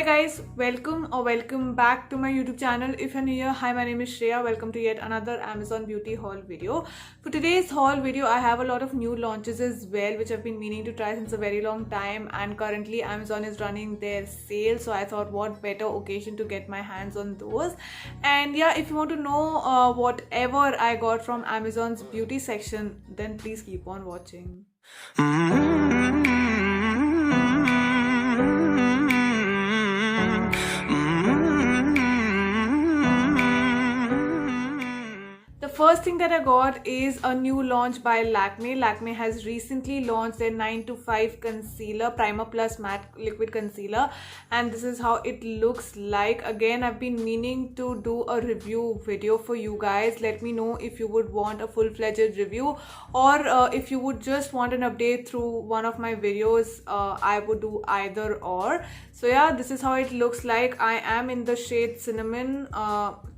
Hi guys, welcome back to my YouTube channel. If you're new here, hi, my name is Shreya. Welcome to yet another Amazon beauty haul video. For today's haul video, I have a lot of new launches as well, which I've been meaning to try since a very long time, and currently Amazon is running their sale, so I thought what better occasion to get my hands on those. And yeah, if you want to know whatever I got from Amazon's beauty section, then please keep on watching. First thing that I got is a new launch by Lakme. Lakme has recently launched their 9 to 5 concealer, primer plus matte liquid concealer, and this is how it looks like. Again, I've been meaning to do a review video for you guys. Let me know if you would want a full-fledged review, or if you would just want an update through one of my videos. I would do either or. So yeah, this is how it looks like. I am in the shade Cinnamon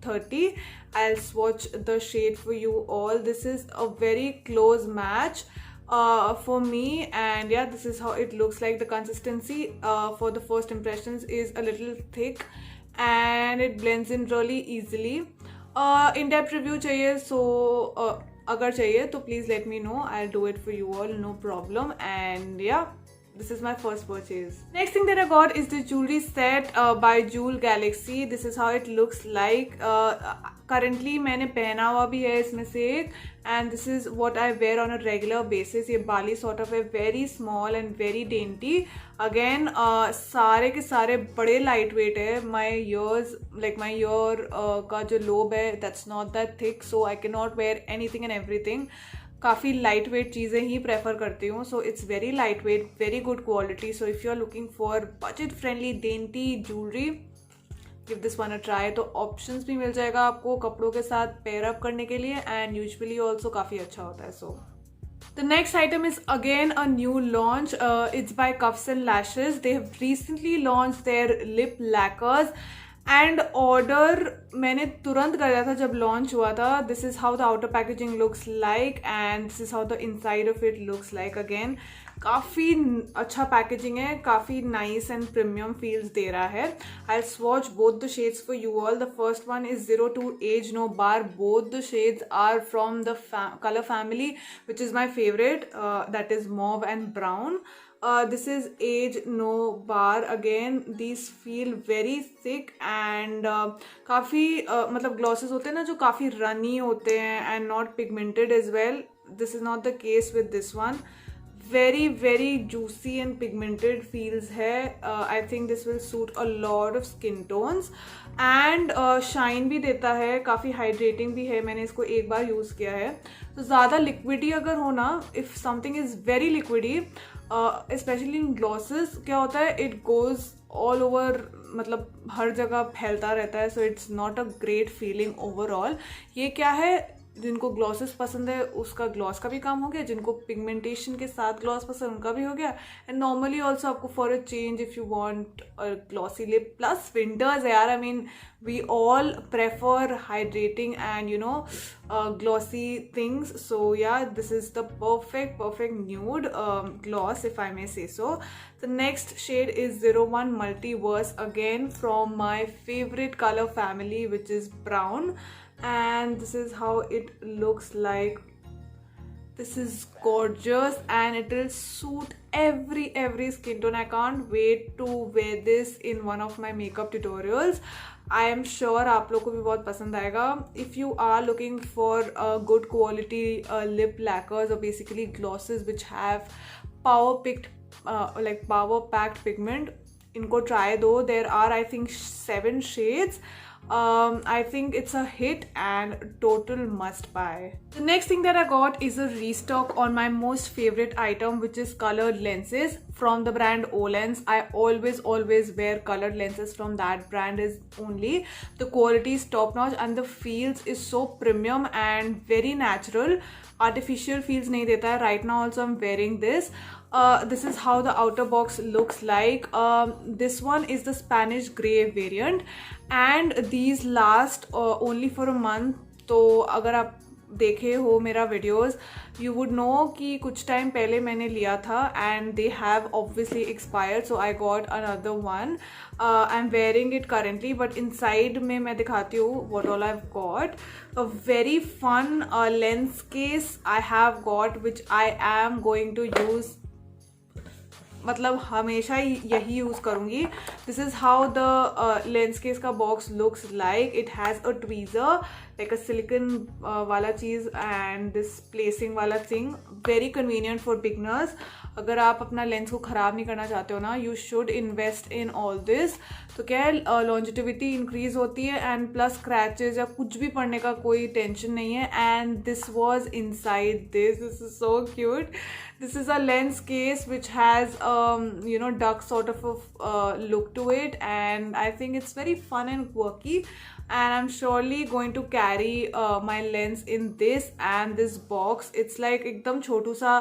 30. I'll swatch the shade for you all. This is a very close match for me, and yeah, this is how it looks like. The consistency for the first impressions is a little thick and it blends in really easily. In-depth review chahiye, so agar chahiye to please let me know. I'll do it for you all, no problem. And yeah, this is my first purchase. Next thing that I got is the jewelry set by Jewel Galaxy. This is how it looks like. Currently मैंने पहना हुआ भी है इसमें से एक, and this is what I wear on a regular basis. ये बाली sort of है, very small and very dainty. Again, सारे के सारे बड़े light weight है. My ears, like my ear का जो lobe है, that's not that thick, so I cannot wear anything and everything. काफ़ी लाइट वेट चीज़ें ही प्रेफर करती हूँ, so it's very light weight, very good quality. So if you are looking for budget friendly dainty jewellery, give this one a try. तो options भी मिल जाएगा आपको कपड़ों के साथ पेयर अप करने के लिए, एंड यूजुअली ऑल्सो काफ़ी अच्छा होता है. सो the next item is again a new launch. It's by Cuffs and Lashes. They have recently launched their lip lacquers. And order मैंने तुरंत कराया था जब लॉन्च हुआ था. This is how the outer packaging looks like, and this is how the inside of it looks like. Again काफ़ी अच्छा packaging है, काफ़ी नाइस एंड प्रीमियम फील्स दे रहा है. I swatch both the shades for you all. The first one is 02 Age No Bar. Both the shades are from the colour family which is my favourite, that is mauve and brown. This is Age No Bar. Again, these feel very thick and काफ़ी मतलब glosses होते हैं ना जो काफ़ी runny होते हैं and not pigmented as well. This is not the case with this one. Very juicy and pigmented feels है. I think this will suit a lot of skin tones and shine भी देता है, काफ़ी hydrating भी है. मैंने इसको एक बार यूज़ किया है. तो ज़्यादा liquidy अगर हो ना, if something is very liquidy, specially in glosses, क्या होता है, इट गोज ऑल ओवर, मतलब हर जगह फैलता रहता है. So it's not a great feeling overall. ये क्या है, जिनको ग्लॉसेस पसंद है उसका ग्लॉस का भी काम हो गया, जिनको पिगमेंटेशन के साथ ग्लॉस पसंद उनका भी हो गया. एंड नॉर्मली ऑल्सो आपको for a change if you want a glossy lip, plus winters यार, I mean we all prefer hydrating and glossy things. So yeah, this is the perfect nude gloss, if I may say so. The next shade is 01 Multiverse, again from my favorite color family, which is brown, and this is how it looks like. This is gorgeous and it will suit every skin tone. I can't wait to wear this in one of my makeup tutorials. I am sure आप लोग को भी बहुत पसंद आएगा. If you are looking for a good quality lip lacquers or basically glosses which have power packed pigment, इनको try दो. There are I think 7 shades. I think it's a hit and total must buy. The next thing that I got is a restock on my most favorite item, which is colored lenses from the brand Olens. I always wear colored lenses from that brand is only. The quality is top notch and the feels is so premium and very natural. Artificial feels नहीं देता है. Right now also I'm wearing this. This is how the outer box looks like. This one is the Spanish grey variant and these last only for a month. तो अगर आप देखे हो मेरा videos, you would know कि कुछ time पहले मैंने लिया था and they have obviously expired, so I got another one. I am wearing it currently, but inside में मैं दिखाती हूँ what all I have got. A very fun lens case I have got which I am going to use, मतलब हमेशा यही use करूँगी. This is how the lens case का box looks like. It has a tweezer like a silicone वाला चीज़ and this placing वाला thing. Very convenient for beginners. अगर आप अपना लेंस को ख़राब नहीं करना चाहते हो ना, you should invest in all this. तो क्या है, लॉन्जिटिविटी इंक्रीज होती है एंड प्लस स्क्रैचेज या कुछ भी पड़ने का कोई टेंशन नहीं है. And this was inside this is so cute. This is a lens case which has duck sort of a look to it, and I think it's very fun and quirky, and I'm surely going to carry my lens in this and this box. It's like एकदम छोटू सा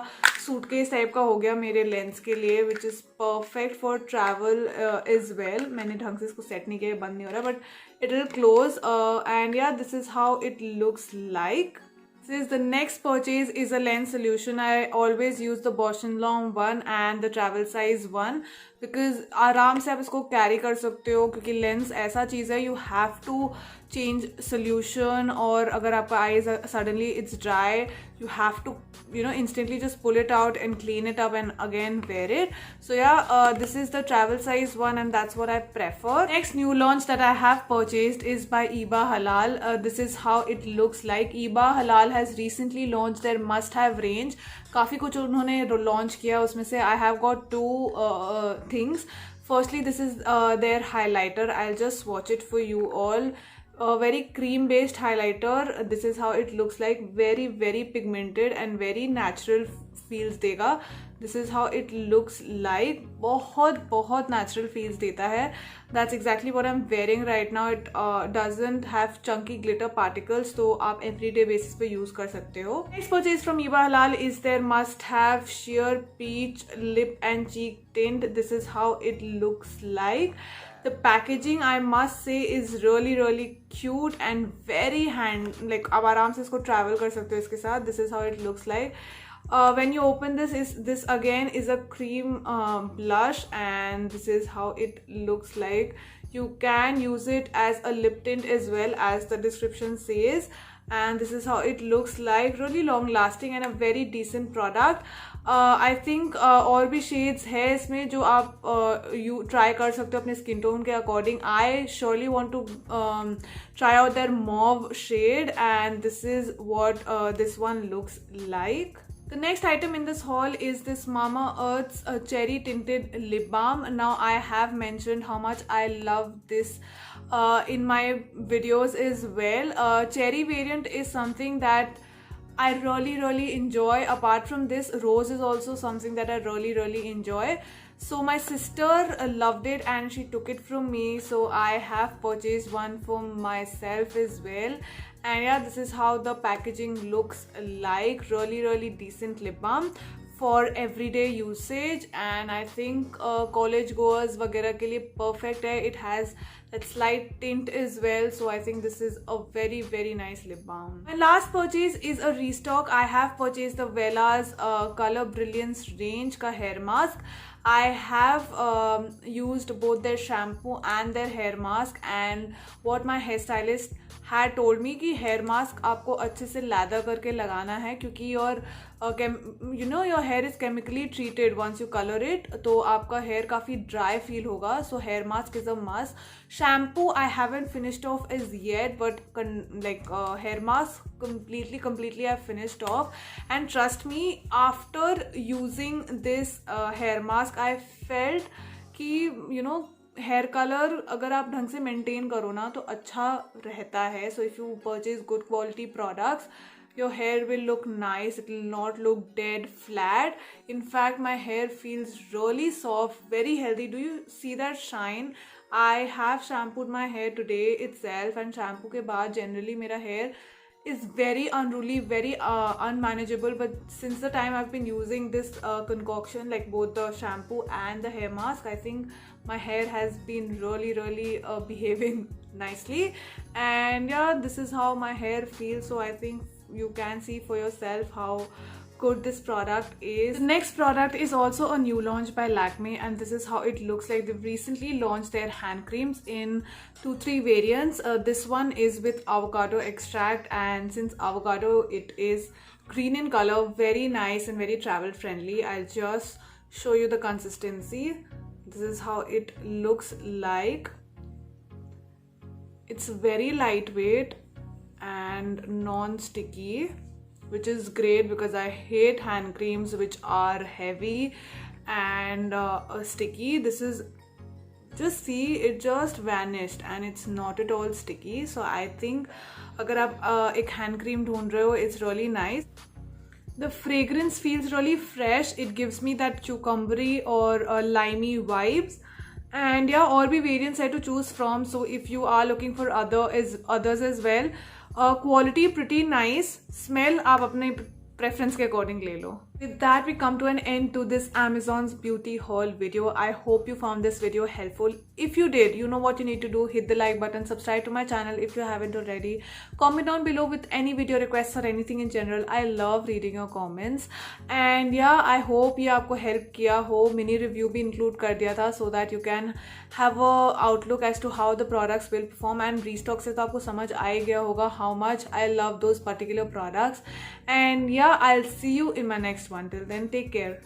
suitcase type का हो गया मेरे lens के लिए, which is perfect for travel as well. मैंने ढंग से इसको set नहीं किया, बंद नहीं हो रहा, but it will close and yeah, this is how it looks like. Since the next purchase is a lens solution, I always use the Bausch & Lomb one and the travel size one because आराम से आप इसको carry कर सकते हो, क्योंकि lens ऐसा चीज़ है, you have to change solution, और अगर आपका eyes suddenly it's dry, you have to instantly just pull it out and clean it up and again wear it. So yeah, this is the travel size one and that's what I prefer. Next new launch that I have purchased is by Iba Halal. This is how it looks like. Iba Halal has recently launched their must have range. काफ़ी कुछ उन्होंने launch किया, उसमें से I have got two things. Firstly, this is their highlighter. I'll just swatch it for you all. A very cream based highlighter. This is how it looks like. Very very pigmented and very natural feels देगा. This is how it looks like. बहुत natural feels देता है. That's exactly what I'm wearing right now. It doesn't have chunky glitter particles, तो आप everyday basis पे use कर सकते हो. Next purchase from Iba Halal is their must have sheer peach lip and cheek tint. This is how it looks like. The packaging, I must say, is really cute and very like आप आराम से इसको travel कर सकते हो इसके साथ. This is how it looks like. When you open this again is a cream blush, and this is how it looks like. You can use it as a lip tint as well, as the description says, and this is how it looks like. Really long lasting and a very decent product. I think और भी shades है इसमें जो आप you try कर सकते हो अपने skin tone के according. I surely want to try out their mauve shade, and this is what this one looks like. The next item in this haul is this Mamaearth's cherry tinted lip balm. Now I have mentioned how much I love this in my videos as well. Cherry variant is something that I really enjoy. Apart from this, rose is also something that I really enjoy. So my sister loved it and she took it from me, so I have purchased one for myself as well. And yeah, this is how the packaging looks like. Really decent lip balm for everyday usage, and I think college goers वगैरह के लिए perfect है. It has that slight tint as well, so I think this is a very nice lip balm. My last purchase is a restock. I have purchased the Vella's Color Brilliance range का hair mask. I have used both their shampoo and their hair mask, and what my hairstylist had told me कि hair mask आपको अच्छे से lather करके लगाना है, क्योंकि your your hair is chemically treated once you colour it, तो आपका हेयर काफ़ी ड्राई फील होगा. So hair mask is a must. Shampoo I haven't finished off as yet, but like hair mask completely I've finished off. And trust me, after using this hair mask, I felt कि hair colour अगर आप ढंग से maintain करो ना तो अच्छा रहता है. सो if you purchase good quality products, your hair will look nice. It will not look dead flat. In fact, my hair feels really soft, very healthy. Do you see that shine? I have shampooed my hair today itself, and shampoo के बाद generally मेरा hair is very unruly, very unmanageable. But since the time I've been using this concoction, like both the shampoo and the hair mask, I think my hair has been really behaving nicely. And yeah, this is how my hair feels. So I think you can see for yourself how good this product is. The next product is also a new launch by Lakme, and this is how it looks like. They've recently launched their hand creams in 2-3 variants. This one is with avocado extract, and since avocado, it is green in color, very nice and very travel friendly. I'll just show you the consistency. This is how it looks like. It's very lightweight and non-sticky, which is great because I hate hand creams which are heavy and sticky. This is, just see, it just vanished and it's not at all sticky. So I think अगर आप एक hand cream ढूंढ रहे हो, it's really nice. The fragrance feels really fresh. It gives me that cucumbery or limey vibes. And yeah, और भी variants है to choose from. So if you are looking for others as well, quality pretty nice. Smell आप अपने preference के according ले लो. With that, we come to an end to this Amazon's beauty haul video. I hope you found this video helpful. If you did, you know what you need to do. Hit the like button, subscribe to my channel if you haven't already. Comment down below with any video requests or anything in general. I love reading your comments. And yeah, I hope ये आपको help किया हो. Mini review भी include कर दिया था so that you can have a outlook as to how the products will perform. And restock से तो आपको समझ आ ही गया होगा how much I love those particular products. And yeah, I'll see you in my next one. Till then, take care.